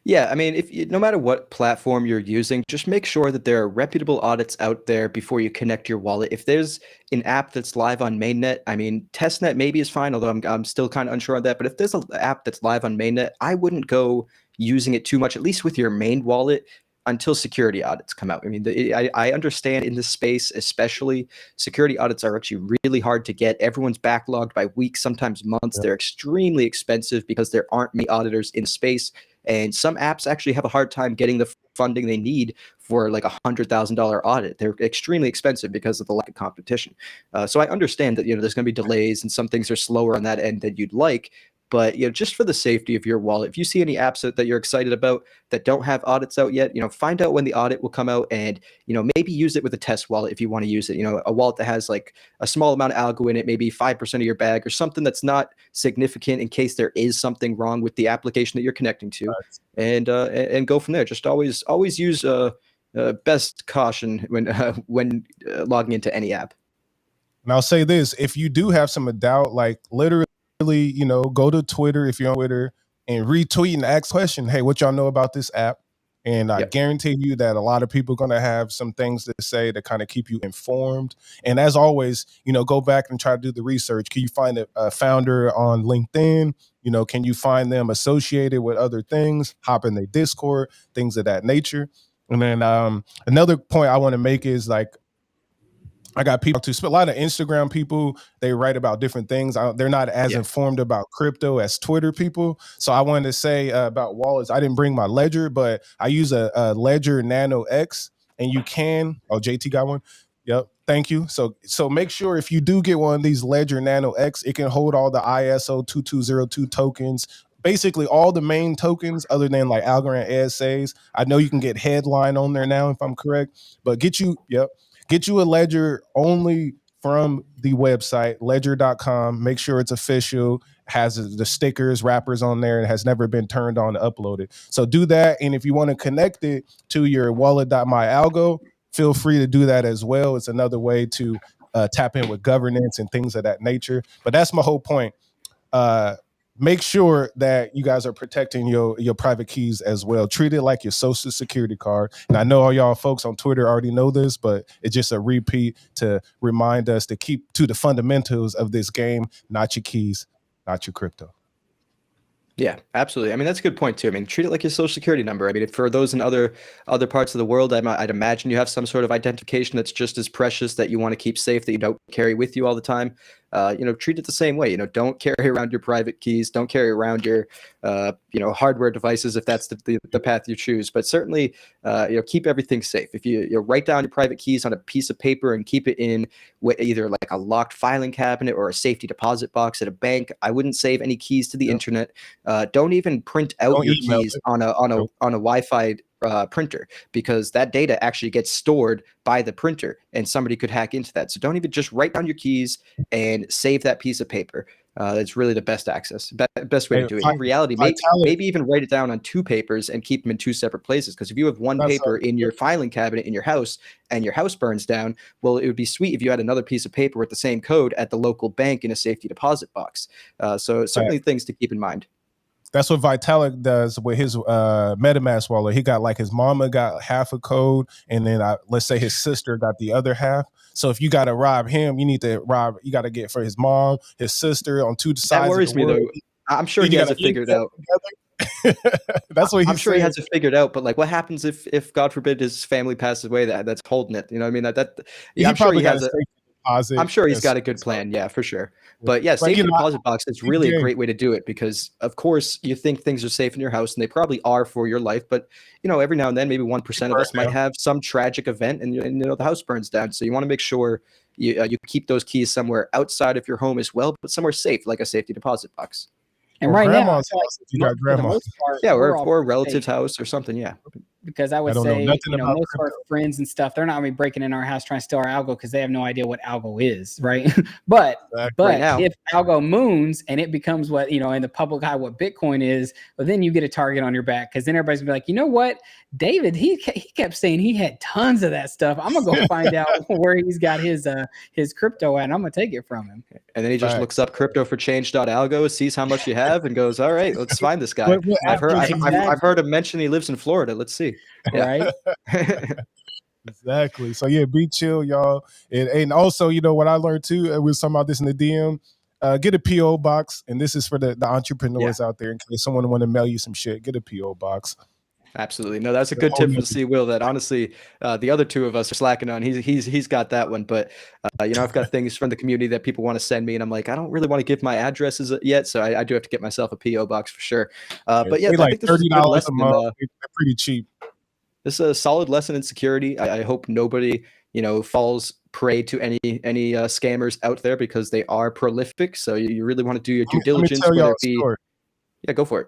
Yeah, I mean, no matter what platform you're using, just make sure that there are reputable audits out there before you connect your wallet. If there's an app that's live on mainnet, I mean, testnet maybe is fine, although I'm still kind of unsure on that. But if there's an app that's live on mainnet, I wouldn't go using it too much, at least with your main wallet, until security audits come out. I mean, I understand in this space, especially, security audits are actually really hard to get. Everyone's backlogged by weeks, sometimes months. They're extremely expensive because there aren't many auditors in space. And some apps actually have a hard time getting the funding they need for like $100,000 audit. They're extremely expensive because of the lack of competition. So I understand that there's going to be delays and some things are slower on that end than you'd like. But just for the safety of your wallet, if you see any apps that you're excited about that don't have audits out yet, find out when the audit will come out, and maybe use it with a test wallet if you want to use it. A wallet that has like a small amount of algo in it, maybe 5% of your bag, or something that's not significant in case there is something wrong with the application that you're connecting to, and go from there. Just always use best caution when logging into any app. And I'll say this, if you do have some doubt, like literally, go to Twitter if you're on Twitter and retweet and ask question, hey, what y'all know about this app? And I guarantee you that a lot of people are going to have some things to say to kind of keep you informed. And as always, go back and try to do the research. Can you find a founder on LinkedIn? Can you find them associated with other things? Hop in their Discord, things of that nature. And then another point I want to make is like, I got people a lot of Instagram people, they write about different things. They're not as informed about crypto as Twitter people. So I wanted to say about wallets, I didn't bring my Ledger, but I use a Ledger Nano X, and you can, JT got one. Yep. Thank you. So make sure if you do get one of these Ledger Nano X, it can hold all the ISO 2202 tokens, basically all the main tokens other than like Algorand ASAs. I know you can get Headline on there now, if I'm correct, but get you a Ledger only from the website, ledger.com. Make sure it's official, has the stickers, wrappers on there, and has never been turned on to upload it. So do that. And if you want to connect it to your wallet.myalgo, feel free to do that as well. It's another way to tap in with governance and things of that nature. But that's my whole point. Make sure that you guys are protecting your private keys as well. Treat it like your social security card. And I know all y'all folks on Twitter already know this, but it's just a repeat to remind us to keep to the fundamentals of this game, not your keys, not your crypto. Yeah, absolutely. I mean, that's a good point too. I mean, treat it like your social security number. I mean, for those in other parts of the world, I'd imagine you have some sort of identification that's just as precious that you want to keep safe, that you don't carry with you all the time. Treat it the same way. Don't carry around your private keys. Don't carry around your, hardware devices if that's the path you choose. But certainly, keep everything safe. If you write down your private keys on a piece of paper and keep it in either like a locked filing cabinet or a safety deposit box at a bank, I wouldn't save any keys to the internet. Don't even print out your keys on a Wi-Fi printer, because that data actually gets stored by the printer and somebody could hack into that. So don't even just write down your keys and save that piece of paper. That's really the best access, best way to do it. In reality, maybe even write it down on two papers and keep them in two separate places. Because if you have one paper in your filing cabinet in your house and your house burns down, well, it would be sweet if you had another piece of paper with the same code at the local bank in a safety deposit box. So certainly things to keep in mind. That's what Vitalik does with his MetaMask wallet. He got like his mama got half a code, and then let's say his sister got the other half. So if you got to rob him, you got to get for his mom, his sister on two sides. That worries me though. I'm sure he has it figured out. That's what I'm sure he has it figured out. But like, what happens if God forbid his family passes away? That's holding it. You know what I mean? I'm sure he has a deposit. I'm sure he's got a good plan. Yeah, for sure. But yeah, safety deposit box is really a great way to do it, because of course you think things are safe in your house, and they probably are for your life. But every now and then, maybe 1% of us might have some tragic event, and the house burns down. So you want to make sure you keep those keys somewhere outside of your home as well, but somewhere safe, like a safety deposit box. And right now, if you got grandma, or a relative's house or something. Yeah. Because I would say, most of our friends and stuff, they're not going to be breaking in our house trying to steal our algo because they have no idea what algo is, right? but if algo moons and it becomes what, in the public eye, what Bitcoin is, well, then you get a target on your back, because then everybody's going to be like, you know what? David, he kept saying he had tons of that stuff. I'm going to go find out where he's got his crypto at, and I'm going to take it from him. And then he just looks up crypto4change.algo, sees how much you have, and goes, all right, let's find this guy. I've heard him mention he lives in Florida. Let's see. Right. Exactly. So yeah, be chill, y'all. And also, what I learned too, we were talking about this in the DM, get a PO box. And this is for the entrepreneurs out there, in case someone want to mail you some shit, get a PO box. Absolutely. No, that's a good tip from C. Will, that honestly, the other two of us are slacking on. He's got that one, but I've got things from the community that people want to send me, and I'm like, I don't really want to give my addresses yet, so I do have to get myself a PO box for sure. But yeah, I like think this is $30 a month. They're pretty cheap. this is a solid lesson in security. I hope nobody, falls prey to any scammers out there, because they are prolific. So you really want to do your due diligence, Let me tell whether y'all it be. a story. Yeah, go for it.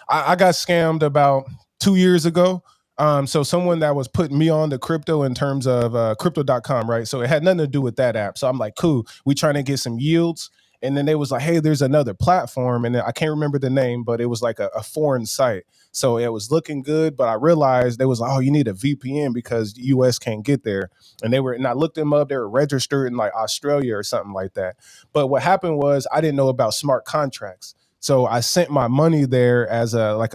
I got scammed about 2 years ago. So someone that was putting me on to crypto in terms of crypto.com, right? So it had nothing to do with that app. So I'm like, cool, we trying to get some yields. And then they was like, hey, there's another platform. And I can't remember the name, but it was like a foreign site. So it was looking good, but I realized they was like, oh, you need a VPN because the US can't get there. And I looked them up, they were registered in like Australia or something like that. But what happened was I didn't know about smart contracts. So I sent my money there as a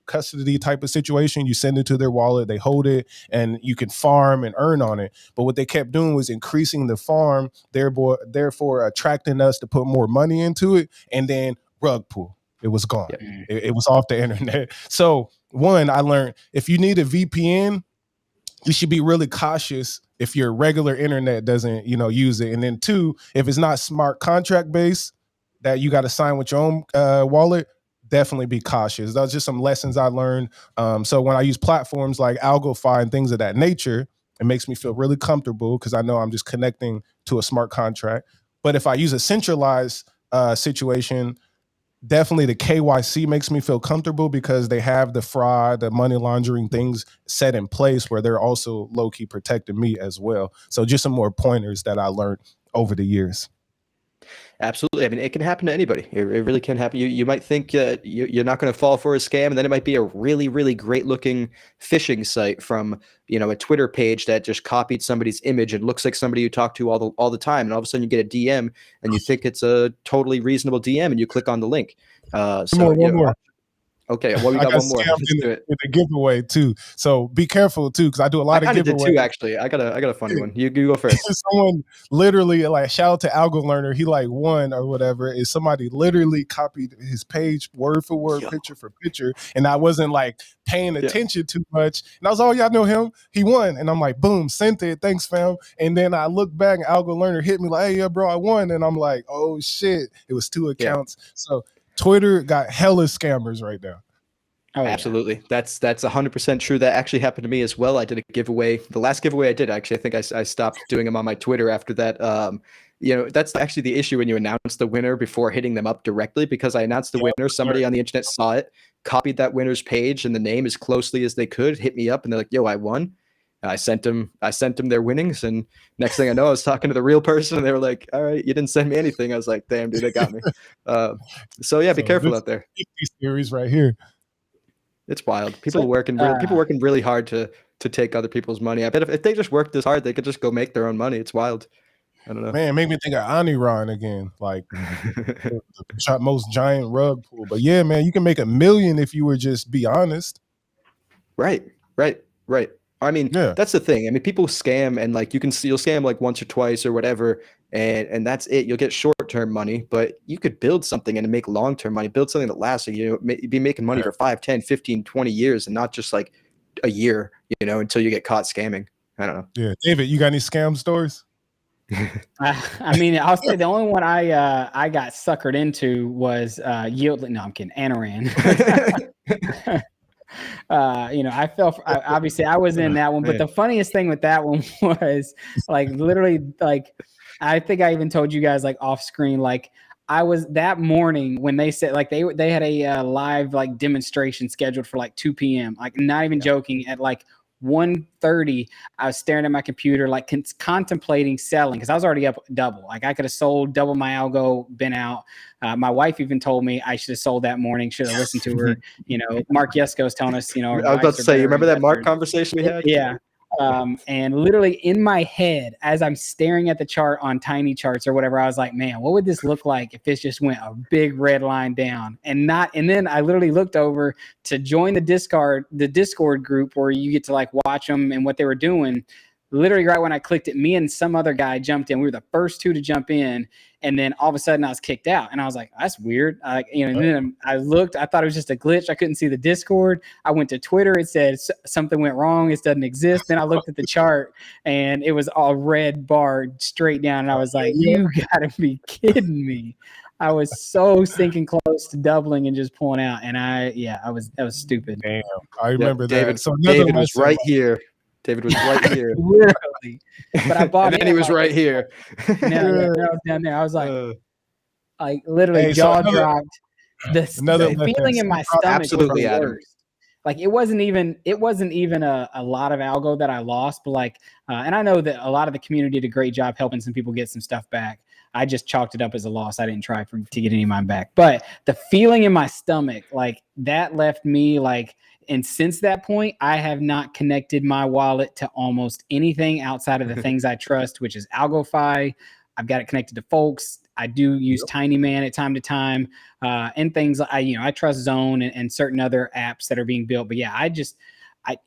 custody type of situation. You send it to their wallet, they hold it, and you can farm and earn on it. But what they kept doing was increasing the farm, therefore attracting us to put more money into it, and then rug pull. It was gone. Yeah. It was off the internet. So one, I learned if you need a VPN, you should be really cautious if your regular internet doesn't, use it. And then two, if it's not smart contract based, that you got to sign with your own wallet, definitely be cautious. Those are just some lessons I learned. So when I use platforms like AlgoFi and things of that nature, it makes me feel really comfortable because I know I'm just connecting to a smart contract. But if I use a centralized situation, definitely the KYC makes me feel comfortable because they have the fraud, the money laundering things set in place where they're also low-key protecting me as well. So just some more pointers that I learned over the years. Absolutely. I mean, it can happen to anybody. It really can happen. You might think you're not going to fall for a scam, and then it might be a really, really great looking phishing site from, a Twitter page that just copied somebody's image and looks like somebody you talk to all the time. And all of a sudden you get a DM and you think it's a totally reasonable DM and you click on the link. One more. Okay, well, we got one more. In a giveaway too, so be careful too, because I do a lot of giveaways. I did too, actually. I got a funny one. You go first. Someone literally, like, shout out to Algorand, he like won or whatever. Is somebody literally copied his page word for word, picture for picture, and I wasn't like paying attention too much, and I was, oh yeah, I know him. He won, and I'm like, boom, sent it, thanks fam. And then I look back, and Algorand hit me like, hey yeah, bro, I won, and I'm like, oh shit, it was 2 accounts. So Twitter got hella scammers right now. Oh, absolutely. Yeah. That's 100% true. That actually happened to me as well. I did a giveaway. The last giveaway I did, actually, I think I stopped doing them on my Twitter after that. That's actually the issue when you announce the winner before hitting them up directly, because I announced the winner. Somebody on the internet saw it, copied that winner's page and the name as closely as they could, hit me up, and they're like, yo, I won. I sent them their winnings, and next thing I know, I was talking to the real person, and they were like, all right, you didn't send me anything. I was like, damn, dude, they got me. So yeah, be careful out there. These series right here. It's wild. People working really hard to take other people's money. I bet if they just worked this hard, they could just go make their own money. It's wild. I don't know. Man, make me think of Aniron again, like the most giant rug pull. But yeah, man, you can make $1 million if you were just be honest. Right. I mean, that's the thing. I mean, people scam, and like you'll scam like once or twice or whatever, and that's it. You'll get short-term money, but you could build something and make long-term money, build something that lasts. Be making money for 5, 10, 15, 20 years, and not just like a year, until you get caught scamming. I don't know. Yeah. David, you got any scam stories? I mean, I'll say the only one I got suckered into was yield. No, I'm kidding. Anoran. I fell for, obviously I was in that one, but the funniest thing with that one was like literally, like, I think I even told you guys like off screen, like I was that morning when they said like they had a live like demonstration scheduled for like 2 p.m. Like, not even joking, at like 1:30, I was staring at my computer, like contemplating selling, because I was already up double. Like, I could have sold double my algo, been out. My wife even told me I should have sold that morning. Should have listened to her. Mark Yesko was telling us, I was about to say, you remember that Mark conversation we had? Yeah. And literally in my head, as I'm staring at the chart on Tiny Charts or whatever, I was like, man, what would this look like if this just went a big red line down? And then I literally looked over to join the Discord group where you get to like watch them and what they were doing. Literally right when I clicked it, me and some other guy jumped in. We were the first 2 to jump in. And then all of a sudden I was kicked out, and I was like, that's weird. And then I looked, I thought it was just a glitch. I couldn't see the Discord. I went to Twitter. It said something went wrong. It doesn't exist. Then I looked at the chart, and it was all red barred straight down. And I was like, you gotta be kidding me. I was so sinking close to doubling and just pulling out. And that was stupid. Damn, I remember that. David, So another David was lesson, right here. David was right here. Literally. But I bought and then he was right here. No, I was down there. I was like literally Hey, jaw so dropped. The lesson. feeling in my stomach Absolutely, was the Adam. worst. Like it wasn't even a lot of algo that I lost, but like, and I know that a lot of the community did a great job helping some people get some stuff back. I just chalked it up as a loss. I didn't try to get any of mine back, but the feeling in my stomach, like that left me like, and since that point, I have not connected my wallet to almost anything outside of the things I trust, which is AlgoFi. I've got it connected to folks. I do use Tiny Man at time to time, and things. I trust Zone and certain other apps that are being built. But yeah,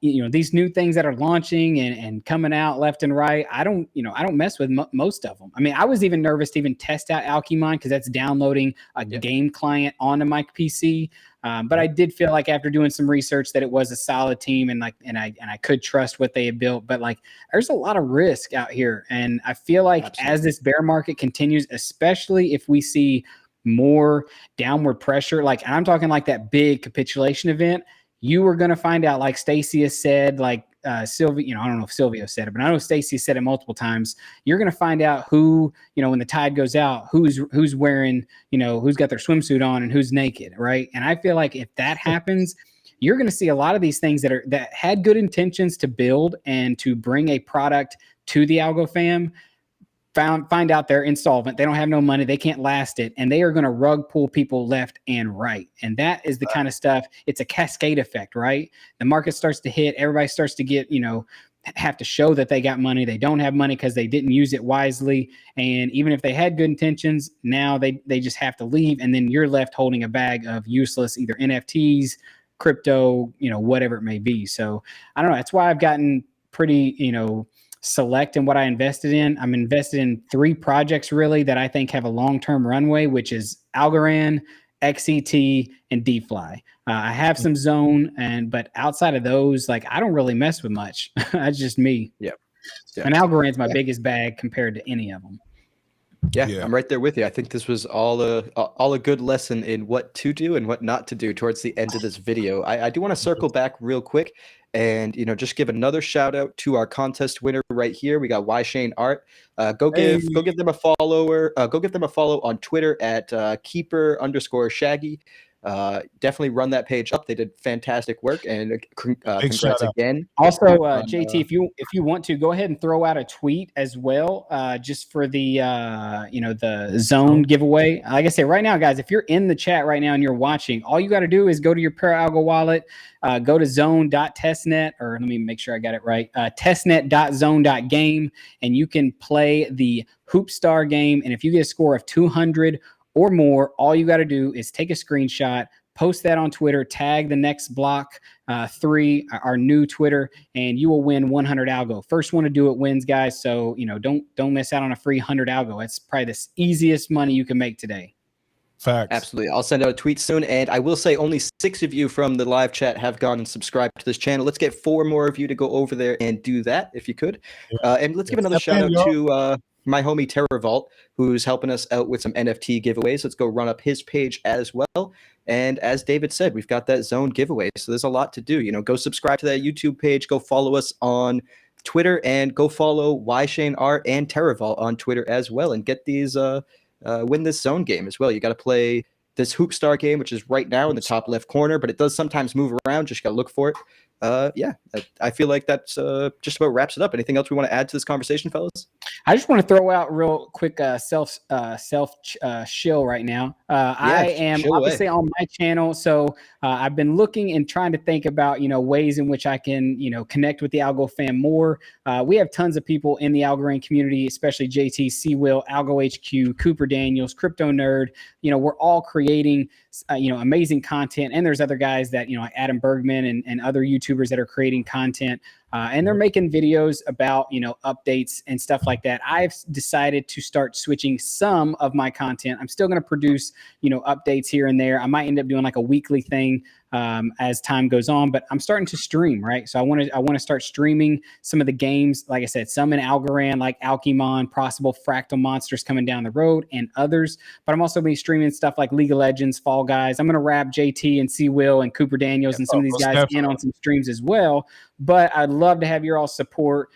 these new things that are launching and coming out left and right. I don't mess with most of them. I mean, I was even nervous to even test out Alchemon because that's downloading a game client onto my PC. But I did feel like after doing some research that it was a solid team and I could trust what they had built. But like, there's a lot of risk out here, and I feel like as this bear market continues, especially if we see more downward pressure, like, and I'm talking like that big capitulation event, you are going to find out, like Stacey has said, like Sylvia, I don't know if Silvio said it, but I know Stacey said it multiple times. You're going to find out who, when the tide goes out, who's wearing, who's got their swimsuit on and who's naked, right? And I feel like if that happens, you're going to see a lot of these things that had good intentions to build and to bring a product to the Algo fam, find out they're insolvent. They don't have no money. They can't last it. And they are going to rug pull people left and right. And that is the kind of stuff, it's a cascade effect, right? The market starts to hit, everybody starts to get, have to show that they got money. They don't have money because they didn't use it wisely. And even if they had good intentions, now they just have to leave. And then you're left holding a bag of useless, either NFTs, crypto, whatever it may be. So I don't know. That's why I've gotten pretty, select in what I invested in. I'm invested in 3 projects really that I think have a long-term runway, which is Algorand, XET, and DeFi. I have some Zone, but outside of those, like I don't really mess with much. That's just me. Yeah. And Algorand's my biggest bag compared to any of them. Yeah, I'm right there with you. I think this was all a good lesson in what to do and what not to do towards the end of this video. I do want to circle back real quick and just give another shout out to our contest winner right here. We got Shane Art. Go give them a follower. Go give them a follow on Twitter at keeper_shaggy. Definitely run that page up. They did fantastic work, and congrats again. Also, JT, if you want to go ahead and throw out a tweet as well, just for the the Zone giveaway. Like I say, right now, guys, if you're in the chat right now and you're watching, all you got to do is go to your Algo wallet, go to zone.testnet, or let me make sure I got it right, testnet.zone.game, and you can play the Hoopstar game. And if you get a score of 200 or more, all you got to do is take a screenshot, post that on Twitter, tag the next block 3, our new Twitter, and you will win 100 algo. First one to do it wins, guys. So don't miss out on a free 100 algo. It's probably the easiest money you can make today. Facts. Absolutely. I'll send out a tweet soon. And I will say only 6 of you from the live chat have gone and subscribed to this channel. Let's get 4 more of you to go over there and do that if you could. And let's give another shout out to my homie TerraVault, who's helping us out with some NFT giveaways. Let's go run up his page as well. And as David said, we've got that Zone giveaway. So there's a lot to do. Go subscribe to that YouTube page. Go follow us on Twitter, and go follow Shane Art and TerraVault on Twitter as well, and get these win this Zone game as well. You got to play this Hoopstar game, which is right now in the top left corner, but it does sometimes move around. Just got to look for it. I feel like that's just about wraps it up. Anything else we want to add to this conversation, fellas? I just want to throw out real quick self shill right now. I am obviously on my channel, so I've been looking and trying to think about ways in which I can connect with the Algo fam more. We have tons of people in the Algorand community, especially JT, C-Will, Algo HQ, Cooper Daniels, Crypto Nerd. We're all creating amazing content, and there's other guys that like Adam Bergman and other YouTubers that are creating content. And they're making videos about, updates and stuff like that. I've decided to start switching some of my content. I'm still going to produce, updates here and there. I might end up doing like a weekly thing as time goes on. But I'm starting to stream, right? So I want to start streaming some of the games. Like I said, some in Algorand, like Alchemon, possible Fractal Monsters coming down the road, and others. But I'm also be streaming stuff like League of Legends, Fall Guys. I'm going to wrap JT and C Will and Cooper Daniels and some of these guys in on some streams as well. But I'd love to have your all support.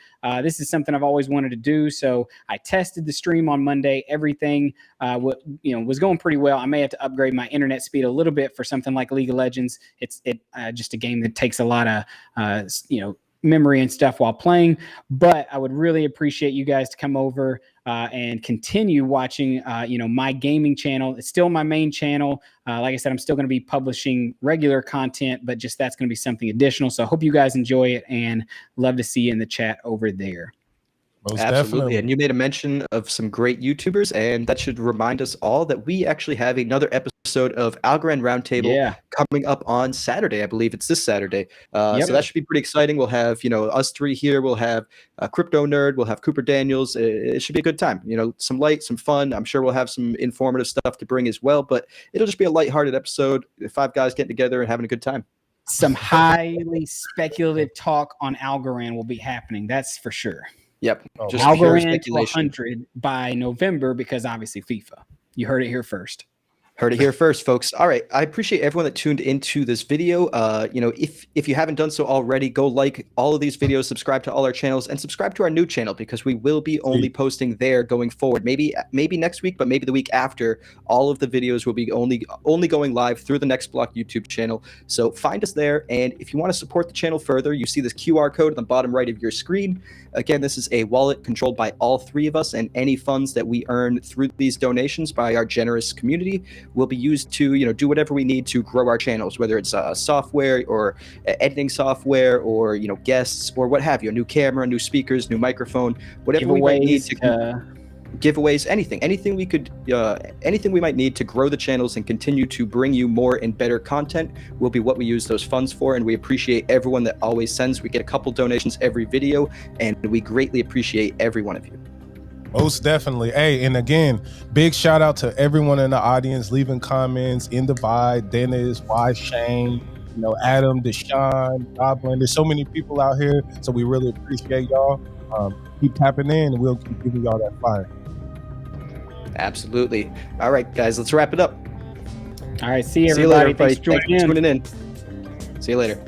This is something I've always wanted to do. So I tested the stream on Monday. Everything was going pretty well. I may have to upgrade my internet speed a little bit for something like League of Legends. It's just a game that takes a lot of memory and stuff while playing. But I would really appreciate you guys to come over and continue watching my gaming channel. It's still my main channel. Like I said, I'm still going to be publishing regular content, but just that's going to be something additional. So I hope you guys enjoy it, and love to see you in the chat over there. Most Absolutely. definitely. And you made a mention of some great YouTubers, and that should remind us all that we actually have another episode of Algorand Roundtable coming up on Saturday. I believe it's this Saturday. So that should be pretty exciting. We'll have, us three here. We'll have Crypto Nerd. We'll have Cooper Daniels. It should be a good time. Some light, some fun. I'm sure we'll have some informative stuff to bring as well, but it'll just be a lighthearted episode. 5 guys getting together and having a good time. Some highly speculative talk on Algorand will be happening. That's for sure. Yep. Just Algorand to 100 by November, because obviously FIFA. You heard it here first. Heard it here first, folks. All right. I appreciate everyone that tuned into this video. If you haven't done so already, go like all of these videos, subscribe to all our channels, and subscribe to our new channel, because we will be only posting there going forward. Maybe next week, but maybe the week after. All of the videos will be only going live through the Next Block YouTube channel. So find us there. And if you want to support the channel further, you see this QR code on the bottom right of your screen. Again, this is a wallet controlled by all 3 of us, and any funds that we earn through these donations by our generous community will be used to do whatever we need to grow our channels, whether it's software or editing software, or guests, or what have you, a new camera, new speakers, new microphone, whatever we might need to giveaways, anything we might need to grow the channels and continue to bring you more and better content will be what we use those funds for. And we appreciate everyone that always sends. We get a couple donations every video, and we greatly appreciate every one of you. Most definitely. Hey, and again, big shout out to everyone in the audience leaving comments. In the Vibe, Dennis, Y Shane, Adam, Deshaun, Goblin. There's so many people out here, so we really appreciate y'all. Keep tapping in, and we'll keep giving y'all that fire. Absolutely. All right, guys, let's wrap it up. All right, see you, everybody. Thanks for tuning in. See you later.